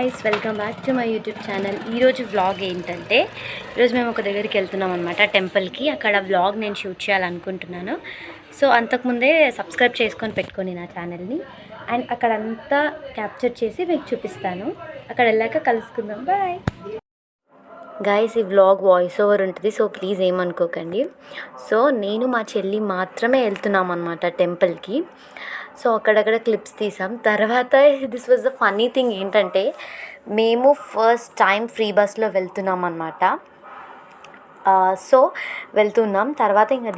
Guys, welcome back to my YouTube channel. ఈరోజు vlog ఏంటంటే, ఈరోజు మేము ఒక దగ్గరికి వెళ్తున్నాం అనమాట, టెంపుల్కి. అక్కడ వ్లాగ్ నేను షూట్ చేయాలనుకుంటున్నాను. సో అంతకుముందే సబ్స్క్రైబ్ చేసుకొని పెట్టుకొని నా ఛానల్ని, అండ్ అక్కడంతా క్యాప్చర్ చేసి మీకు చూపిస్తాను. అక్కడ వెళ్ళాక కలుసుకుందాం. Bye guys. ఈ వ్లాగ్ వాయిస్ ఓవర్ ఉంటుంది, సో ప్లీజ్ ఏమనుకోకండి. సో నేను మా చెల్లి మాత్రమే వెళ్తున్నాం అనమాట టెంపుల్కి. సో అక్కడక్కడ క్లిప్స్ తీసాం. తర్వాత this was the funny thing ఏంటంటే, మేము ఫస్ట్ టైం ఫ్రీ బస్లో వెళ్తున్నాం అనమాట. సో వెళ్తున్నాం, తర్వాత ఇంకా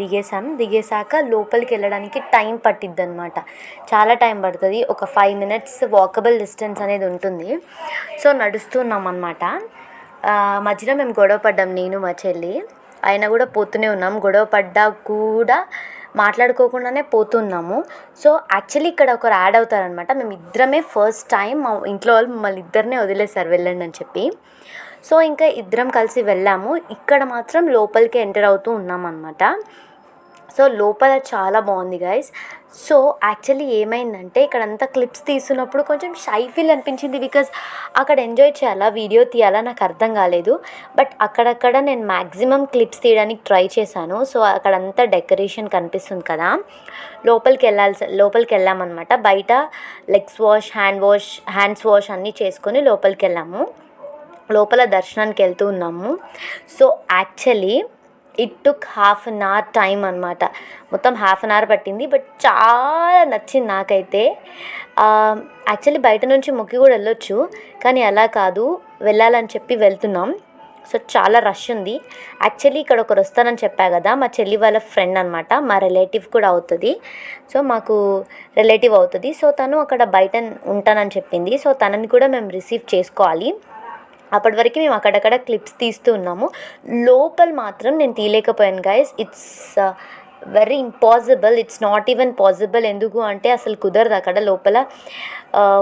దిగేసాక లోపలికి వెళ్ళడానికి టైం పట్టిద్ది అనమాట. చాలా టైం పడుతుంది, ఒక 5 minutes వాకబుల్ డిస్టెన్స్ అనేది ఉంటుంది. సో నడుస్తున్నాం అనమాట. మధ్యలో మేము గొడవ పడ్డాం, నేను మా చెల్లి. అయినా కూడా పోతూనే ఉన్నాం. గొడవ పడ్డా కూడా మాట్లాడుకోకుండానే పోతున్నాము. సో యాక్చువల్లీ ఇక్కడ ఒకరు యాడ్ అవుతారనమాట. మేము ఇద్దరమే ఫస్ట్ టైం, మా ఇంట్లో వాళ్ళు మమ్మల్ని ఇద్దరినే వదిలేశారు వెళ్ళండి అని చెప్పి. సో ఇంకా ఇద్దరం కలిసి వెళ్ళాము. ఇక్కడ మాత్రం లోపలికి ఎంటర్ అవుతూ ఉన్నాం అనమాట. సో లోపల చాలా బాగుంది గైస్. సో యాక్చువల్లీ ఏమైందంటే, ఇక్కడంతా క్లిప్స్ తీస్తున్నప్పుడు కొంచెం షై ఫీల్ అనిపించింది. బికాజ్ అక్కడ ఎంజాయ్ చేయాలా, వీడియో తీయాలా నాకు అర్థం కాలేదు. బట్ అక్కడక్కడ నేను మ్యాక్సిమం క్లిప్స్ తీయడానికి ట్రై చేశాను. సో అక్కడంతా డెకరేషన్ కనిపిస్తుంది కదా. లోపలికి వెళ్ళామన్నమాట. బయట లెగ్స్ వాష్, హ్యాండ్స్ వాష్ అన్నీ చేసుకొని లోపలికి వెళ్ళాము. లోపల దర్శనానికి వెళ్తూ ఉన్నాము. So actually it took 1/2 hour time అనమాట. మొత్తం 1/2 hour పట్టింది. బట్ చాలా నచ్చింది నాకైతే. యాక్చువల్లీ బయట నుంచి మొక్కి కూడా వెళ్ళొచ్చు, కానీ అలా కాదు, వెళ్ళాలని చెప్పి వెళ్తున్నాం. సో చాలా రష్ ఉంది. యాక్చువల్లీ ఇక్కడ ఒకరు వస్తానని చెప్పా కదా, మా చెల్లి వాళ్ళ ఫ్రెండ్ అనమాట, మా రిలేటివ్ కూడా అవుతుంది. సో మాకు రిలేటివ్ అవుతుంది. సో తను అక్కడ బయట ఉంటానని చెప్పింది. సో తనని కూడా మేము రిసీవ్ చేసుకోవాలి. అప్పటి వరకు మేము అక్కడక్కడ క్లిప్స్ తీస్తూ ఉన్నాము. లోపల మాత్రం నేను తీయలేకపోయాను guys. It's very impossible, it's not even possible. ఎందుకు అంటే అసలు కుదరదు, అక్కడ లోపల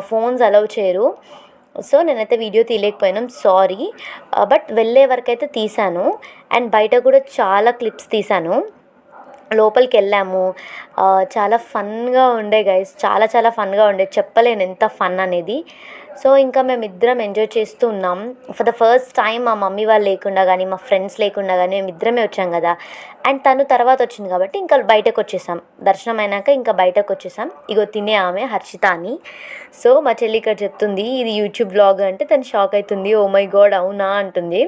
ఫోన్స్ అలౌ చేయరు. సో నేనైతే వీడియో తీయలేకపోయాను, సారీ. బట్ వెళ్ళే వరకు అయితే తీశాను. అండ్ బయట కూడా చాలా క్లిప్స్ తీశాను. లోపలికి వెళ్ళాము. చాలా ఫన్గా ఉండే గైస్, చాలా ఫన్గా ఉండే, చెప్పలేను ఎంత ఫన్ అనేది. సో ఇంకా మేము ఇద్దరం ఎంజాయ్ చేస్తూ ఉన్నాం. ఫర్ ద ఫస్ట్ టైం మా మమ్మీ వాళ్ళు లేకుండా కానీ, మా ఫ్రెండ్స్ లేకుండా కానీ మేము ఇద్దరమే వచ్చాం కదా. అండ్ తను తర్వాత వచ్చింది కాబట్టి ఇంకా బయటకు వచ్చేసాం. దర్శనం అయినాక ఇంకా బయటకు వచ్చేసాం. ఇగో తినే ఆమె హర్షిత అని. సో మా చెల్లి ఇక్కడ చెప్తుంది ఇది యూట్యూబ్ వ్లాగ్ అంటే, తను షాక్ అవుతుంది. ఓ మై గాడ్ అవునా అంటుంది.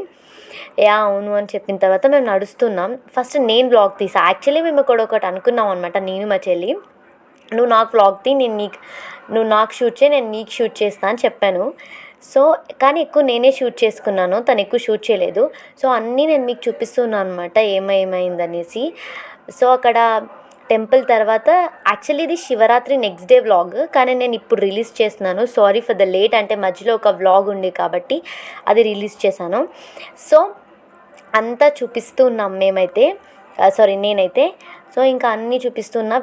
అవును అని చెప్పిన తర్వాత మేము నడుస్తున్నాం. ఫస్ట్ నేను వ్లాగ్ తీసా. యాక్చువల్లీ మేము ఇక్కడ ఒకటి అనుకున్నాం అనమాట, నేను మా చెల్లి. నువ్వు నాకు వ్లాగ్ తీ, నువ్వు నాకు షూట్ చేయి, నేను నీకు షూట్ చేస్తా అని చెప్పాను. సో కానీ ఎక్కువ నేనే షూట్ చేసుకున్నాను, తను ఎక్కువ షూట్ చేయలేదు. సో అన్నీ నేను మీకు చూపిస్తున్నాను అనమాట ఏమైందనేసి. సో అక్కడ టెంపుల్ తర్వాత యాక్చువల్లీ ఇది శివరాత్రి నెక్స్ట్ డే వ్లాగ్, కానీ నేను ఇప్పుడు రిలీజ్ చేస్తున్నాను. సారీ ఫర్ ద లేట్, అంటే మధ్యలో ఒక వ్లాగ్ ఉంది కాబట్టి అది రిలీజ్ చేశాను. సో అంతా చూపిస్తూ ఉన్నాం నేనైతే. సో ఇంకా అన్నీ చూపిస్తున్నా.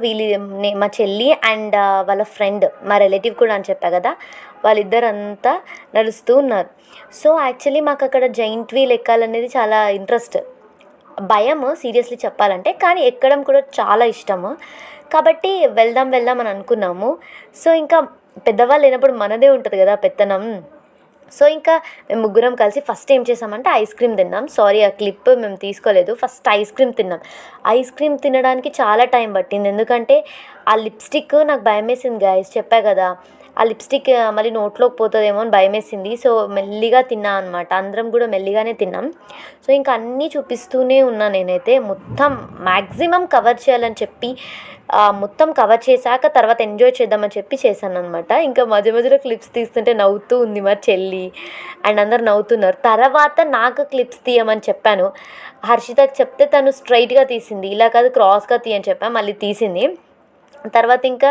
మా చెల్లి అండ్ వాళ్ళ ఫ్రెండ్, మా రిలేటివ్ కూడా అని చెప్పా కదా, వాళ్ళిద్దరంతా నడుస్తూ ఉన్నారు. సో యాక్చువల్లీ మాకు అక్కడ జైంట్ వీల్ ఎక్కాలనేది చాలా ఇంట్రెస్ట్, భయము సీరియస్లీ చెప్పాలంటే, కానీ ఎక్కడం కూడా చాలా ఇష్టము. కాబట్టి వెళ్దాం అని అనుకున్నాము. సో ఇంకా పెద్దవాళ్ళు లేనప్పుడు మనదే ఉంటుంది కదా పెత్తనం. సో ఇంకా మేము ముగ్గురం కలిసి ఫస్ట్ ఏం చేసామంటే ఐస్ క్రీమ్ తిన్నాం. సారీ ఆ క్లిప్ మేము తీసుకోలేదు. ఫస్ట్ ఐస్ క్రీమ్ తిన్నాం. ఐస్ క్రీమ్ తినడానికి చాలా టైం పట్టింది, ఎందుకంటే ఆ లిప్స్టిక్ నాకు భయం వేసింది గాయస్, చెప్పా కదా. ఆ లిప్స్టిక్ మళ్ళీ నోట్లోకి పోతుందేమో అని భయం వేసింది. సో మెల్లిగా తిన్నా అనమాట. అందరం కూడా మెల్లిగానే తిన్నాం. సో ఇంకా అన్నీ చూపిస్తూనే ఉన్నా నేనైతే. మొత్తం మ్యాక్సిమం కవర్ చేయాలని చెప్పి మొత్తం కవర్ చేశాక తర్వాత ఎంజాయ్ చేద్దామని చెప్పి చేశాను అనమాట. ఇంకా మధ్యలో క్లిప్స్ తీస్తుంటే నవ్వుతూ ఉంది మా చెల్లి, అండ్ అందరు నవ్వుతున్నారు. తర్వాత నాకు క్లిప్స్ తీయమని చెప్పాను. హర్షితకి చెప్తే తను స్ట్రైట్గా తీసింది, ఇలా కాదు క్రాస్గా తీయని చెప్పాను, మళ్ళీ తీసింది. తర్వాత ఇంకా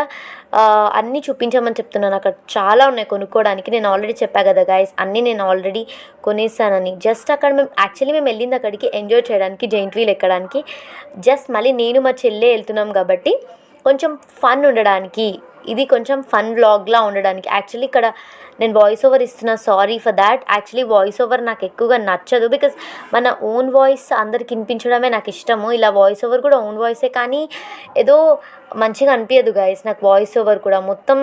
అన్నీ చూపించమని చెప్తున్నాను. అక్కడ చాలా ఉన్నాయి కొనుక్కోవడానికి. నేను ఆల్రెడీ చెప్పా కదా గైస్, అన్నీ నేను ఆల్రెడీ కొనేసానని. జస్ట్ అక్కడ మేము వెళ్ళింది అక్కడికి ఎంజాయ్ చేయడానికి, జైంట్ వీల్ ఎక్కడానికి. జస్ట్ మళ్ళీ నేను మా చెల్లె వెళ్తున్నాం కాబట్టి కొంచెం ఫన్ ఉండడానికి, ఇది కొంచెం ఫన్ వ్లాగ్లా ఉండడానికి. యాక్చువల్లీ ఇక్కడ నేను వాయిస్ ఓవర్ ఇస్తున్నా, sorry for that. Actually voice over నాకు ఎక్కువగా నచ్చదు, బికాజ్ మన ఓన్ వాయిస్ అందరికి వినిపించడమే నాకు ఇష్టము. ఇలా వాయిస్ ఓవర్ కూడా ఓన్ వాయిసే, కానీ ఏదో మంచిగా అనిపించదు గైస్ నాకు వాయిస్ ఓవర్ కూడా. మొత్తం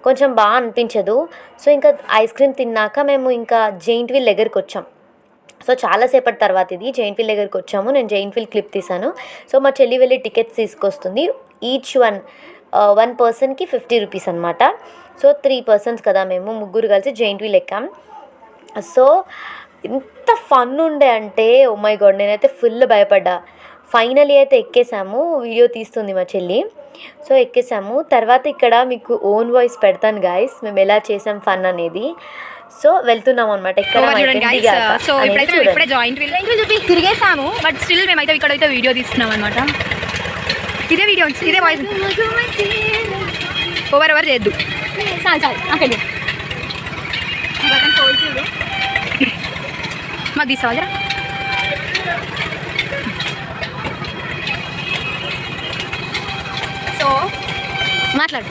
కొంచెం బాగా అనిపించదు. సో ఇంకా ఐస్ క్రీమ్ తిన్నాక మేము ఇంకా జెయింట్ వీల్ దగ్గరికి వచ్చాం. సో చాలాసేపటి తర్వాత ఇది జెయింట్ వీల్ దగ్గరికి వచ్చాము. నేను జెయింట్ వీల్ క్లిప్ తీసాను. సో మా చెల్లి వెళ్ళి టికెట్స్ తీసుకొస్తుంది. ఈచ్ వన్ పర్సన్కి 50 రూపీస్ అనమాట. సో 3 పర్సన్స్ కదా, మేము ముగ్గురు కలిసి జెయింట్ వీల్ ఎక్కాం. సో ఎంత ఫన్ ఉండే అంటే ఓ మై గాడ్, నేనైతే ఫుల్ భయపడ్డా. ఫైనలీ అయితే ఎక్కేసాము. వీడియో తీస్తుంది మా చెల్లి. సో ఎక్కేసాము. తర్వాత ఇక్కడ మీకు ఓన్ వాయిస్ పెడతాను గాయస్, మేము ఎలా చేసాం ఫన్ అనేది. సో వెళ్తున్నాం అనమాట. సో ఇప్పుడే జాయింట్ వీల్ తిరిగేసాము. బట్ స్టిల్ మేమైతే ఇక్కడైతే వీడియో తీస్తున్నాం అనమాట. ఇదే వీడియో, ఇదే వాయిస్. ఓవర్ చేయొద్దు. అక్కడ మాకు తీసుకోవాలి. సో మాట్లాడు.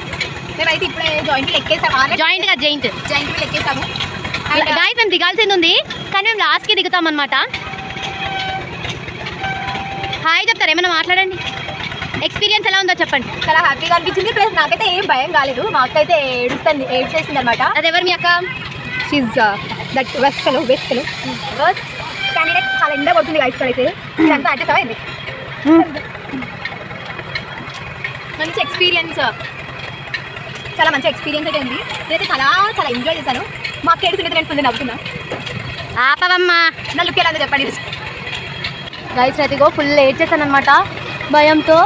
మేమైతే ఇప్పుడే జాయింట్ ఎక్కేసాము. జెయింట్ ఎక్కేసాము. గాయస్ మేము దిగాల్సింది ఉంది, కానీ మేము లాస్ట్కి దిగుతాం అనమాట. హాయ్ చెప్తారు, ఏమైనా మాట్లాడండి. ఎక్స్పీరియన్స్ ఎలా ఉందో చెప్పండి. చాలా హ్యాపీగా అనిపించింది. ప్లస్ నాకైతే ఏం భయం కాలేదు. మా అక్క అయితే ఏడ్చేసింది అనమాట. అది ఎవరు మీ అక్క? షీజ్ దట్ వెస్కలు క్యాండిడేట్. చాలా ఎండ పడుతుంది గాయస్. ఇక్కడైతే ఇదంతా అడ్జస్ట్ అయింది. మంచి ఎక్స్పీరియన్స్, చాలా మంచి ఎక్స్పీరియన్స్ అయితే ఉంది. నేనైతే చాలా చాలా ఎంజాయ్ చేశాను. మా అక్క ఏడుస్తుంటే నేను ఫుల్ నవ్వుతున్నా. ఆపవమ్మా, నా లుక్ ఎలా ఉందో చెప్పండి గైస్. అయితే ఫుల్ ఏడ్చేసాను అనమాట భయంతో.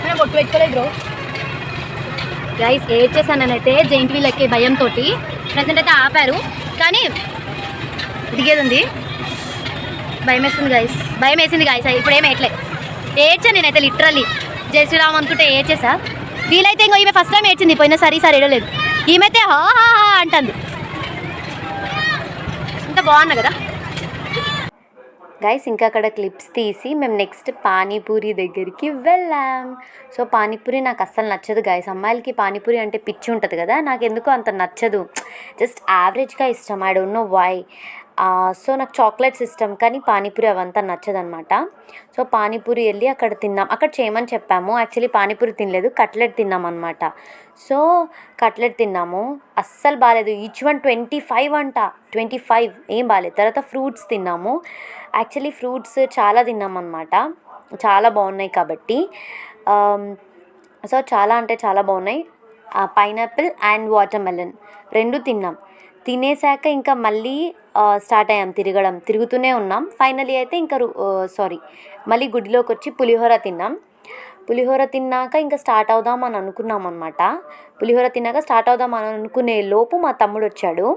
నేను బొట్టు పెట్టుకోలేదు బ్రో. గైస్ ఏడ్చేసాను నేనైతే జెయింట్ వీల్ ఎక్కే భయంతో. ప్రజెంట్ అయితే ఆపారు, కానీ దిగేది ఉంది. భయం వేసింది గైస్. ఇప్పుడు ఏం ఏట్లే, ఏడ్చాను నేనైతే లిటరల్లీ. జై శ్రీరామ్ అనుకుంటే ఏడ్చేసా. వీలైతే ఇంకో ఈమె ఫస్ట్ టైం ఏడ్చింది, పోయినా సరే ఏడలేదు. ఈమెతే హా హా హా అంటుంది. ఇంత బాగున్నా కదా గైస్. ఇంకా అక్కడ క్లిప్స్ తీసి మేము నెక్స్ట్ పానీపూరి దగ్గరికి వెళ్ళాం. సో పానీపూరి నాకు అస్సలు నచ్చదు గైస్. అమ్మాయిలకి పానీపూరి అంటే పిచ్చి ఉంటుంది కదా, నాకు ఎందుకో అంత నచ్చదు. జస్ట్ యావరేజ్గా ఇష్టం. I don't know why. So నాకు చాక్లెట్స్ ఇష్టం, కానీ పానీపూరి అవంతా నచ్చదనమాట. సో పానీపూరి వెళ్ళి అక్కడ తిన్నాం. అక్కడ చేయమని చెప్పాము. యాక్చువల్లీ పానీపూరి తినలేదు, కట్లెట్ తిన్నాం అనమాట. సో కట్లెట్ తిన్నాము, అస్సలు బాగాలేదు. ఈచ్ 25 అంట. 25 ఏం బాగాలేదు. తర్వాత ఫ్రూట్స్ తిన్నాము. యాక్చువల్లీ ఫ్రూట్స్ చాలా తిన్నాం అనమాట, చాలా బాగున్నాయి కాబట్టి. సో చాలా అంటే చాలా బాగున్నాయి. పైనాపిల్ అండ్ వాటర్ మెలన్ 2 తిన్నాం. తినేసాక ఇంకా మళ్ళీ స్టార్ట్ అయ్యాం తిరుగుతూనే ఉన్నాం. ఫైనలీ అయితే ఇంకా మళ్ళీ గుడిలోకి వచ్చి పులిహోర తిన్నాం. పులిహోర తిన్నాక ఇంకా స్టార్ట్ అవుదాం అని అనుకున్నాం అనమాట. పులిహోర తిన్నాక స్టార్ట్ అవుదాం అని అనుకునే లోపు మా తమ్ముడు వచ్చాడు.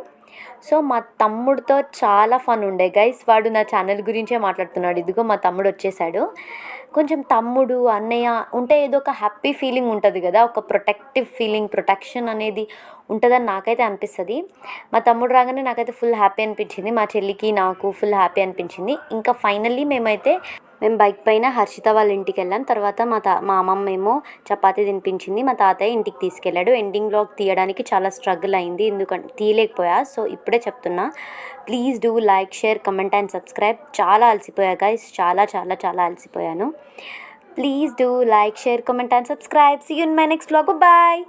సో మా తమ్ముడితో చాలా ఫన్ ఉండే గైస్. వాడు నా ఛానల్ గురించే మాట్లాడుతున్నాడు. ఇదిగో మా తమ్ముడు వచ్చేసాడు. కొంచెం తమ్ముడు అన్నయ్య ఉంటే ఏదో ఒక హ్యాపీ ఫీలింగ్ ఉంటుంది కదా, ఒక ప్రొటెక్టివ్ ఫీలింగ్, ప్రొటెక్షన్ అనేది ఉంటుందని నాకైతే అనిపిస్తుంది. మా తమ్ముడు రాగానే నాకైతే ఫుల్ హ్యాపీ అనిపించింది. మా చెల్లికి నాకు ఫుల్ హ్యాపీ అనిపించింది. ఇంకా ఫైనల్లీ మేము బైక్ పైన హర్షిత వాళ్ళ ఇంటికి వెళ్ళాం. తర్వాత మా అమ్మమ్మ ఏమో చపాతీ తినిపించింది. మా తాతయ్య ఇంటికి తీసుకెళ్ళాడు. ఎండింగ్ వ్లాగ్ తీయడానికి చాలా స్ట్రగుల్ అయింది, ఎందుకంటే తీయలేకపోయా. సో ఇప్పుడే చెప్తున్నా, please do like, share, comment and subscribe. చాలా అలసిపోయా గైస్, చాలా చాలా చాలా అలసిపోయాను. Please do like, share, comment and subscribe. See you in my next vlog. Bye.